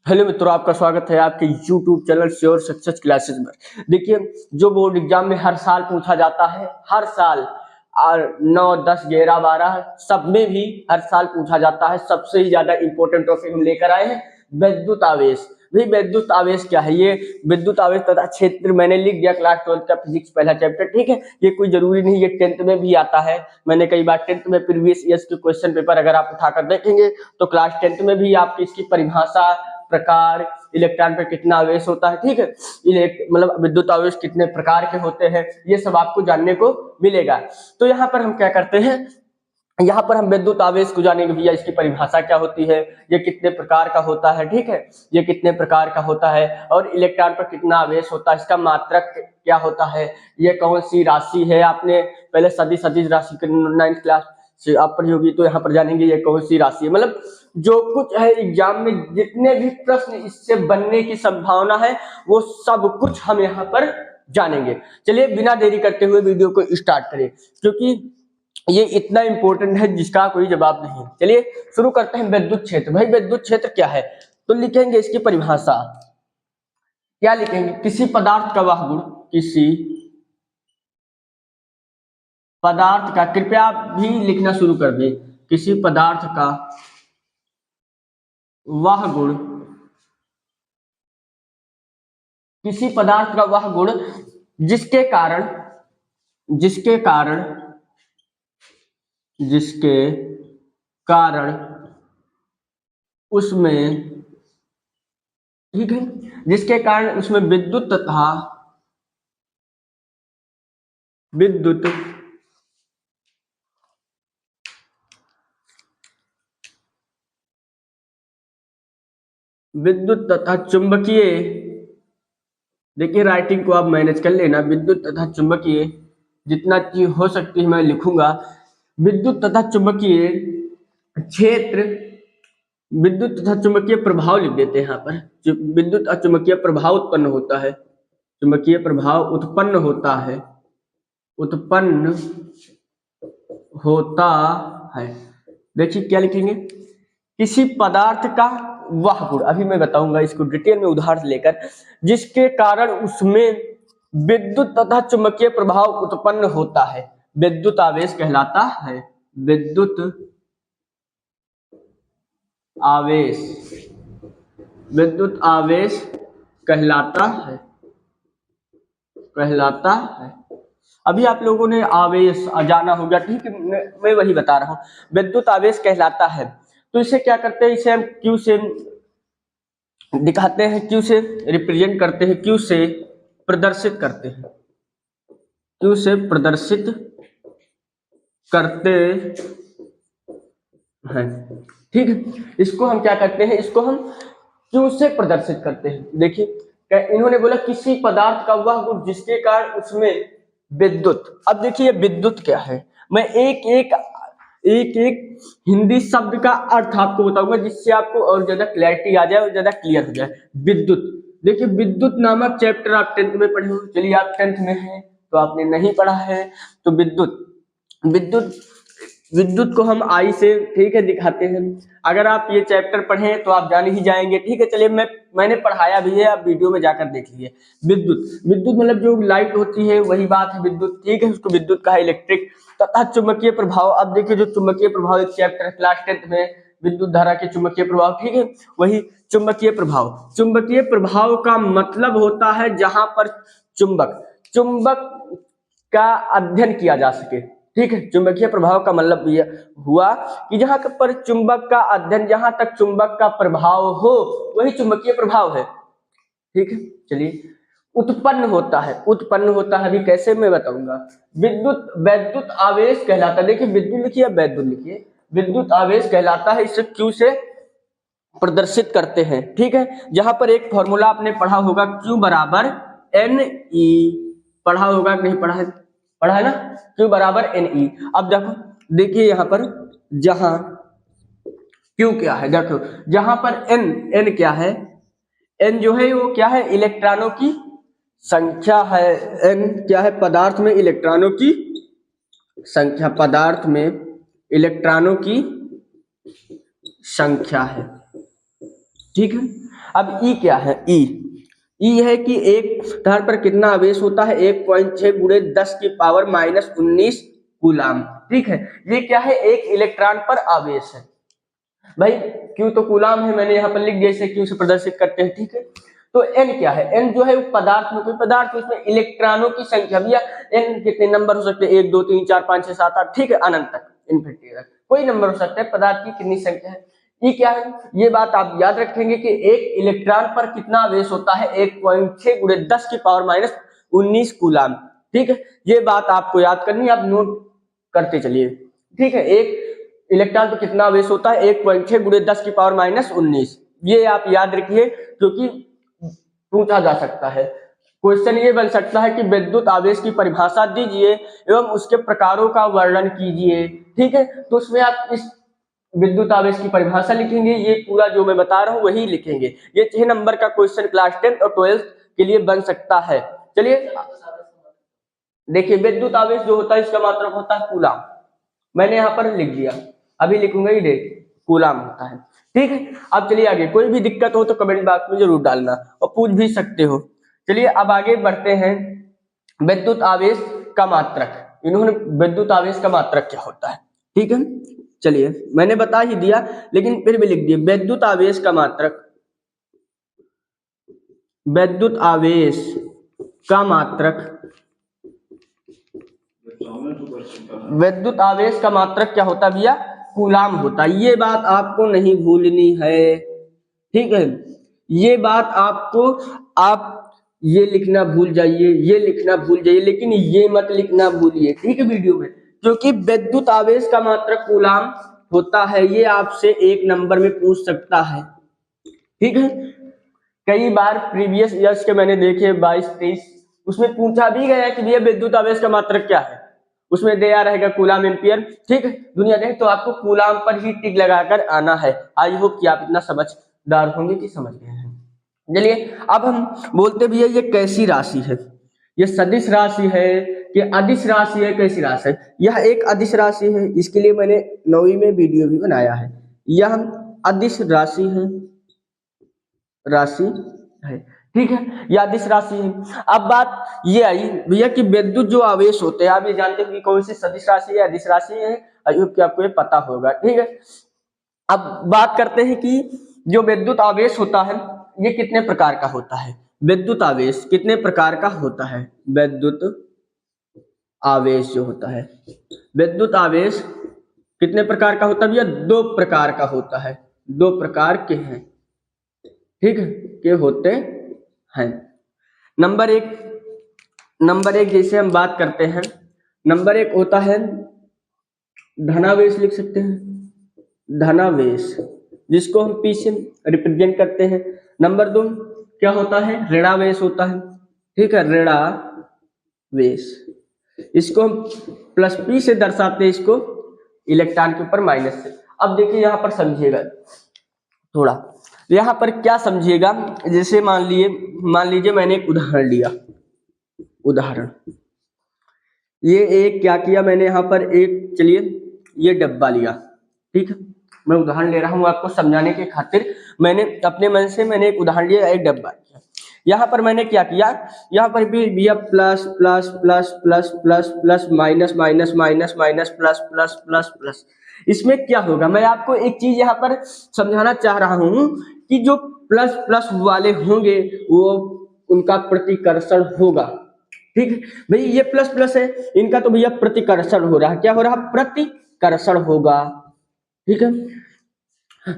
Hello मित्रों, आपका स्वागत है आपके YouTube channel sure success classes में। देखिए, जो बोर्ड एग्जाम में हर साल पूछा जाता है, हर साल और 9, 10, 11, 12 सब में भी हर साल पूछा जाता है। सबसे ही ज्यादा इंपॉर्टेंट टॉपिक हम लेकर आए हैं विद्युत आवेश। भाई विद्युत आवेश क्या है? ये विद्युत आवेश तथा क्षेत्र मैंने लिख दिया क्लास 12 का फिजिक्स पहला चैप्टर। ठीक है, ये कोई जरूरी नहीं, ये 10th में भी आता है। मैंने कई बार 10th में प्रीवियस ईयर्स के क्वेश्चन पेपर अगर आप उठाकर देखेंगे तो क्लास 10th में भी आपकी इसकी परिभाषा, प्रकार, इलेक्ट्रॉन पर कितना आवेश होता है, ठीक है, मतलब विद्युत आवेश कितने प्रकार के होते हैं, ये सब आपको जानने को मिलेगा। तो यहाँ पर हम क्या करते हैं, यहाँ पर हम विद्युत आवेश को जानेंगे। भैया इसकी परिभाषा क्या होती है, ये कितने प्रकार का होता है, ठीक है, ये कितने प्रकार का होता है, और इलेक्ट्रॉन पर कितना आवेश होता है, इसका मात्रक क्या होता है, ये कौन सी राशि है। आपने पहले सदिश राशि 9th क्लास से आप पढ़ी होगी, तो यहाँ पर जानेंगे ये कौन सी राशि है। मतलब जो कुछ है एग्जाम में, जितने भी प्रश्न इससे बनने की संभावना है, वो सब कुछ हम यहाँ पर जानेंगे। चलिए बिना देरी करते हुए वीडियो को स्टार्ट करें, क्योंकि ये इतना इंपॉर्टेंट है जिसका कोई जवाब नहीं। चलिए शुरू करते हैं। विद्युत क्षेत्र। भाई विद्युत क्षेत्र क्या है? तो लिखेंगे इसकी परिभाषा। क्या लिखेंगे? किसी पदार्थ का वह गुण, किसी पदार्थ का, कृपया भी लिखना शुरू कर दे, किसी पदार्थ का वह गुण, किसी पदार्थ का वह गुण जिसके कारण जिसके कारण जिसके कारण उसमें, ठीक है, जिसके कारण उसमें विद्युत विद्युत तथा चुंबकीय, देखिए राइटिंग को आप मैनेज कर लेना। विद्युत तथा चुंबकीय, जितना चीज हो सकती है मैं लिखूंगा। विद्युत तथा चुंबकीय क्षेत्र, विद्युत तथा चुंबकीय प्रभाव लिख देते हैं यहाँ पर। विद्युत और चुंबकीय प्रभाव उत्पन्न होता है, चुंबकीय प्रभाव उत्पन्न होता है, उत्पन्न होता है। देखिए क्या लिखेंगे? किसी पदार्थ का वह गुण, अभी मैं बताऊंगा इसको डिटेल में उदाहरण लेकर, जिसके कारण उसमें विद्युत तथा चुंबकीय प्रभाव उत्पन्न होता है, विद्युत आवेश कहलाता है। विद्युत आवेश, विद्युत आवेश कहलाता है, कहलाता है। अभी आप लोगों ने आवेश जाना होगा, ठीक है, मैं वही बता रहा हूं। विद्युत आवेश कहलाता है। तो इसे क्या करते हैं, इसे हम क्यू से दिखाते हैं, क्यू से रिप्रेजेंट करते हैं, क्यू से प्रदर्शित करते हैं, क्यू से प्रदर्शित करते हैं, ठीक है। इसको हम क्या करते हैं, इसको हम क्यू से प्रदर्शित करते हैं। देखिए इन्होंने बोला किसी पदार्थ का वह गुण जिसके कारण उसमें विद्युत। अब देखिए विद्युत क्या है, मैं एक एक हिंदी शब्द का अर्थ आपको बताऊंगा, जिससे आपको और ज्यादा क्लैरिटी आ जाए और ज्यादा क्लियर हो जाए। विद्युत, देखिए विद्युत नामक चैप्टर आप 10th में पढ़े हो। चलिए आप 10th में हैं तो आपने नहीं पढ़ा है, तो विद्युत, विद्युत विद्युत को हम आई से, ठीक है, दिखाते हैं। अगर आप ये चैप्टर पढ़ें तो आप जान ही जाएंगे, ठीक है। चलिए मैंने पढ़ाया भी है, आप वीडियो में जाकर देख लीजिए। विद्युत मतलब जो लाइट होती है वही बात है विद्युत, ठीक है, उसको विद्युत कहा, इलेक्ट्रिक। तथा चुंबकीय प्रभाव, अब देखिए जो चुंबकीय प्रभाव एक चैप्टर क्लास 10th में, विद्युत धारा के चुंबकीय प्रभाव, ठीक है, वही चुंबकीय प्रभाव। चुंबकीय प्रभाव का मतलब होता है जहां पर चुंबक का अध्ययन किया जा सके, ठीक है। चुंबकीय प्रभाव का मतलब ये हुआ कि जहां पर चुंबक का अध्ययन, जहां तक चुंबक का प्रभाव हो वही चुंबकीय प्रभाव है, ठीक है। चलिए उत्पन्न होता है, उत्पन्न होता है, अभी कैसे मैं बताऊंगा। विद्युत आवेश कहलाता है। देखिए विद्युत लिखिए, वैद्युत लिखिए। विद्युत आवेश कहलाता है, इसे क्यू से प्रदर्शित करते हैं, ठीक है। जहां पर एक फॉर्मूला आपने पढ़ा होगा, Q बराबर NE, पढ़ा होगा कि नहीं पढ़ा है? पढ़ा है ना, Q बराबर NE। अब देखो, देखिए यहाँ पर जहां Q क्या है, देखो जहां पर N क्या है, N जो है वो क्या है, इलेक्ट्रॉनों की संख्या है। N क्या है, पदार्थ में इलेक्ट्रॉनों की संख्या, पदार्थ में इलेक्ट्रॉनों की संख्या है, ठीक है। अब ई क्या है, ई है कि एक धर पर कितना आवेश होता है, 1.6 गुणे 10 की पावर -19 कूलाम। ठीक है, ये क्या है, एक इलेक्ट्रॉन पर आवेश है। भाई क्यू तो कूलाम है, मैंने यहाँ पर लिख दिया, इसे क्यू से प्रदर्शित करते हैं। ठीक है, तो एन क्या है, एन जो है पदार्थ में, कोई पदार्थ उसमें इलेक्ट्रॉनों की संख्या, भैया एन कितने नंबर हो सकते हैं, 1 2 3 4 5 6 7 8, ठीक है, अनंत तक, इन्फिनिटी तक कोई नंबर हो सकता है, पदार्थ की कितनी संख्या है। ये क्या है, ये बात आप याद रखेंगे कि एक इलेक्ट्रॉन पर कितना आवेश होता है, 1.6 गुणे 10 की पावर -19 कूलाम। ठीक है, ये बात आपको याद करनी है, आप नोट करते चलिए। ठीक है, एक इलेक्ट्रॉन पर कितना आवेश होता है, 1.6 गुणे 10 की पावर -19, ये आप याद रखिए, क्योंकि पूछा जा सकता है। क्वेश्चन ये बन सकता है कि विद्युत आवेश की परिभाषा दीजिए एवं उसके प्रकारों का वर्णन कीजिए। ठीक है, तो उसमें आप इस विद्युत आवेश की परिभाषा लिखेंगे, ये पूरा जो मैं बता रहा हूं वही लिखेंगे। ये 6 नंबर का क्वेश्चन क्लास 10 और 12 के लिए बन सकता है। चलिए देखिए, विद्युत आवेश जो होता है इसका मात्रक होता है कूलाम, मैंने यहाँ पर लिख दिया, अभी लिखूंगा ही, देख कूलाम होता है। ठीक है, अब चलिए आगे, कोई भी दिक्कत हो तो कमेंट बॉक्स में जरूर डालना और पूछ भी सकते हो। चलिए अब आगे बढ़ते हैं, विद्युत आवेश का मात्रक, इन्होंने विद्युत आवेश का मात्रक क्या होता है। ठीक है, चलिए मैंने बता ही दिया लेकिन फिर भी लिख दिया, विद्युत आवेश का मात्रक, विद्युत आवेश का मात्रक, विद्युत आवेश का मात्रक क्या होता है भैया, कूलाम होता है। ये बात आपको नहीं भूलनी है। ठीक है, ये बात आपको, आप ये लिखना भूल जाइए, ये लिखना भूल जाइए, लेकिन ये मत लिखना भूलिए। ठीक है, वीडियो में, क्योंकि विद्युत आवेश का मात्रक कूलाम होता है, ये आपसे 1 नंबर में पूछ सकता है। ठीक है, कई बार प्रीवियस ईयर्स के मैंने देखे 22-23, उसमें पूछा भी गया कि भैया विद्युत आवेश का मात्रक क्या है, उसमें दिया रहेगा कूलाम एम्पियर। ठीक है, दुनिया देख, तो आपको कूलाम पर ही टिक लगाकर आना है। आई होप कि आप इतना समझदार होंगे कि समझ गए हैं। चलिए अब हम बोलते भैया ये कैसी राशि है, ये सदिश राशि है कि अदिश राशि है, कैसी राशि है। यह एक अदिश राशि है, इसके लिए मैंने 9वीं में वीडियो भी बनाया है। यह अदिश राशि है, राशि है। ठीक है, यह अदिश राशि है। अब बात ये आई भैया कि विद्युत जो आवेश होते हैं, आप ये जानते हैं कि कौन सी सदिश राशि है, अदिश राशि है, कि आपको ये पता होगा। ठीक है, अब बात करते हैं कि जो विद्युत आवेश होता है ये कितने प्रकार का होता है। विद्युत आवेश कितने प्रकार का होता है, विद्युत आवेश जो होता है, विद्युत आवेश कितने प्रकार का होता है भैया, 2 प्रकार का होता है, 2 प्रकार के हैं। ठीक है, के होते हैं। नंबर एक जैसे हम बात करते हैं, नंबर 1 होता है धनावेश, लिख सकते हैं धनावेश, जिसको हम पी से रिप्रेजेंट करते हैं। नंबर 2 क्या होता है, ऋणावेश होता है। ठीक है, ऋणावेश, इसको हम प्लस पी से दर्शाते हैं, इसको इलेक्ट्रॉन के ऊपर माइनस से। अब देखिए यहाँ पर समझिएगा थोड़ा, यहाँ पर क्या समझिएगा, जैसे मान लीजिए मैंने एक उदाहरण लिया, उदाहरण ये एक क्या किया मैंने यहाँ पर एक, चलिए ये डब्बा लिया। ठीक है, मैं उदाहरण ले रहा हूँ आपको समझाने के खातिर, मैंने अपने मन से मैंने एक उदाहरण लिया, एक डब्बा लिया। यहाँ पर मैंने क्या किया, यहाँ पर भी भैया plus plus plus plus plus plus minus minus minus minus plus plus plus plus. इसमें क्या होगा, मैं आपको एक चीज यहाँ पर समझाना चाह रहा हूँ कि जो प्लस प्लस वाले होंगे वो उनका प्रतिकर्षण होगा। ठीक है भाई, ये प्लस प्लस है, इनका तो भैया प्रतिकर्षण हो रहा है, क्या हो रहा है, प्रतिकर्षण होगा। ठीक है,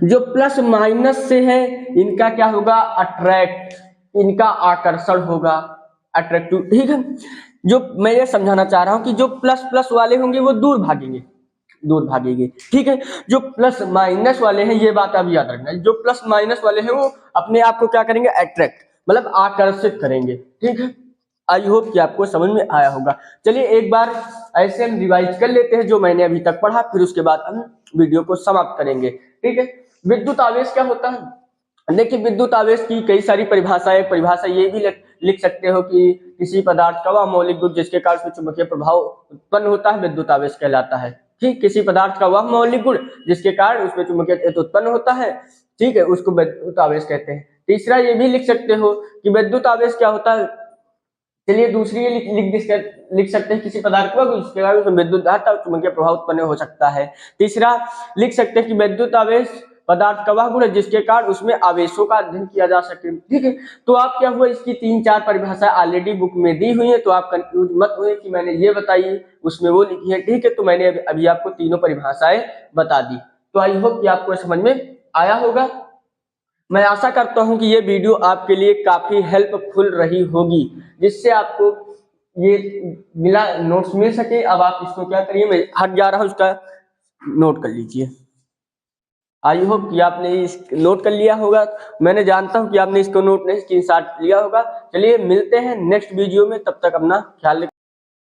जो प्लस माइनस से है इनका क्या होगा, अट्रैक्ट, इनका आकर्षण होगा, अट्रैक्टिव। ठीक है, जो मैं ये समझाना चाह रहा हूं कि जो प्लस प्लस वाले होंगे वो दूर भागेंगे, दूर भागेंगे। ठीक है, जो प्लस माइनस वाले हैं, ये बात आप याद रखना, जो प्लस माइनस वाले हैं वो अपने आप को क्या करेंगे, अट्रैक्ट, मतलब आकर्षित करेंगे। ठीक है, आई होप कि आपको समझ में आया होगा। चलिए एक बार ऐसे हम रिवाइज कर लेते हैं जो मैंने अभी तक पढ़ा, फिर उसके बाद हम वीडियो को समाप्त करेंगे। ठीक है, विद्युत आवेश क्या होता है, देखिए विद्युत आवेश की कई सारी परिभाषा ये भी लिख सकते हो कि किसी पदार्थ का वह मौलिक गुण जिसके कारण उसमें चुंबकीय प्रभाव उत्पन्न होता है विद्युत आवेश कहलाता है। ठीक, किसी पदार्थ का वह मौलिक गुण जिसके कारण उसमें चुंबकीय क्षेत्र उत्पन्न होता है, ठीक है, उसको विद्युत आवेश कहते हैं। तीसरा ये भी लिख सकते हो कि विद्युत आवेश क्या होता है। चलिए दूसरी ये लिख सकते हैं किसी पदार्थ को जिसके कारण उसमें विद्युत धारा और चुंबकीय प्रभाव उत्पन्न हो सकता है। तीसरा लिख सकते हैं कि विद्युत आवेश पदार्थ का वह गुण है जिसके कारण उसमें आवेशों का अध्ययन किया जा सके। ठीक है, तो आप क्या हुआ, इसकी 3-4 परिभाषा ऑलरेडी बुक में दी हुई है, तो आप कंफ्यूज मत हुए कि मैंने ये बताई उसमें वो लिखी है। ठीक है, तो मैंने अभी आपको तीनों परिभाषाएं बता दी, तो आई होप कि आपको समझ में आया होगा। मैं आशा करता हूं कि ये वीडियो आपके लिए काफी हेल्पफुल रही होगी, जिससे आपको ये मिला नोट्स मिल सके। अब आप इसको क्या करिए, मैं हट जा रहा हूं, उसका नोट कर लीजिए। आई होप कि आपने इस नोट कर लिया होगा। मैंने जानता हूं कि आपने इसको नोट नहीं स्क्रीनशॉट लिया होगा। चलिए मिलते हैं नेक्स्ट वीडियो में, तब तक अपना ख्याल रखिए।